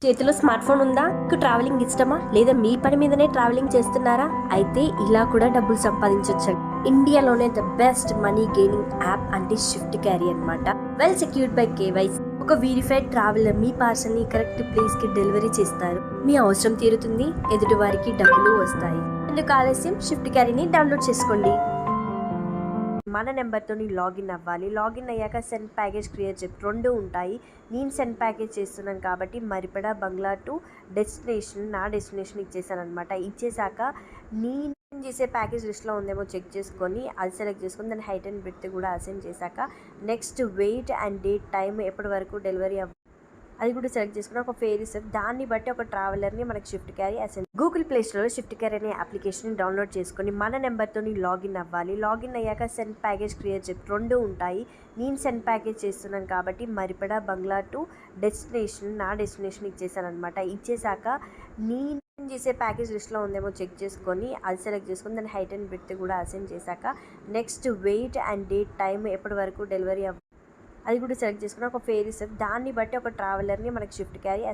చేతిలో smart phone ఉందా? మీకు ట్రావెలింగ్ ఇష్టమా? లేదా మీ పని మీదనే ట్రావెలింగ్ చేస్తున్నారా? అయితే ఇలా కూడా డబ్బులు సంపాదించొచ్చండి. ఇండియాలోనే the best money gaining app అంటే షిఫ్ట్ క్యారీ అన్నమాట. Well secured by KYC. ఒక వెరిఫైడ్ ట్రావెలర్ మీ పార్సల్ ని కరెక్ట్ ప్లేస్ కి డెలివరీ చేస్తారు. మీ అవసరం తీరుతుంది, ఎదుటి వారికి డబ్బులు వస్తాయి. ఎందుకు ఆలస్యం? షిఫ్ట్ క్యారీని డౌన్లోడ్ చేసుకోండి. మన నెంబర్తో లాగిన్ అవ్వాలి. లాగిన్ అయ్యాక సెండ్ ప్యాకేజ్ క్రియేట్ చెప్పి 2 ఉంటాయి. నేను సెండ్ ప్యాకేజ్ చేస్తున్నాను కాబట్టి మరిపడ బంగ్లా టు డెస్టినేషన్, నా డెస్టినేషన్ ఇచ్చేసాను అనమాట. ఇచ్చేసాక నేను చేసే ప్యాకేజ్ లిస్ట్లో ఉందేమో చెక్ చేసుకొని అది సెలెక్ట్ చేసుకొని దాని హైట్ అండ్ విడ్త్ కూడా అసైన్ చేశాక next weight and date time ఎప్పటి వరకు డెలివరీ అది కూడా సెలెక్ట్ చేసుకుని ఒక ఫేర్ ఇస్తుంది. దాన్ని బట్టి ఒక ట్రావెలర్ని మనకి shift carry assign. Google play స్టోర్లో షిఫ్ట్ క్యారీ అనే అప్లికేషన్ డౌన్లోడ్ చేసుకొని మన నెంబర్తో లాగిన్ అవ్వాలి. లాగిన్ అయ్యాక సెండ్ ప్యాకేజ్ క్రియేట్ చెప్పి 2 ఉంటాయి. నేను సెండ్ ప్యాకేజ్ చేస్తున్నాను కాబట్టి మరిపడ బంగ్లా టు డెస్టినేషన్, నా డెస్టినేషన్ ఇచ్చేసాను అనమాట. ఇచ్చేసాక నేను చేసే ప్యాకేజ్ లిస్ట్లో ఉందేమో చెక్ చేసుకొని అది సెలెక్ట్ చేసుకొని దాని హైట్ అండ్ విడ్త్ కూడా అసైన్ చేశాక next weight and date time ఎప్పటి వరకు డెలివరీ అది కూడా సెలెక్ట్ చేసుకుని ఒక ఫేర్ ఇస్తుంది. దాన్ని బట్టి ఒక ట్రావెలర్ని మనకి షిఫ్ట్ క్యారీ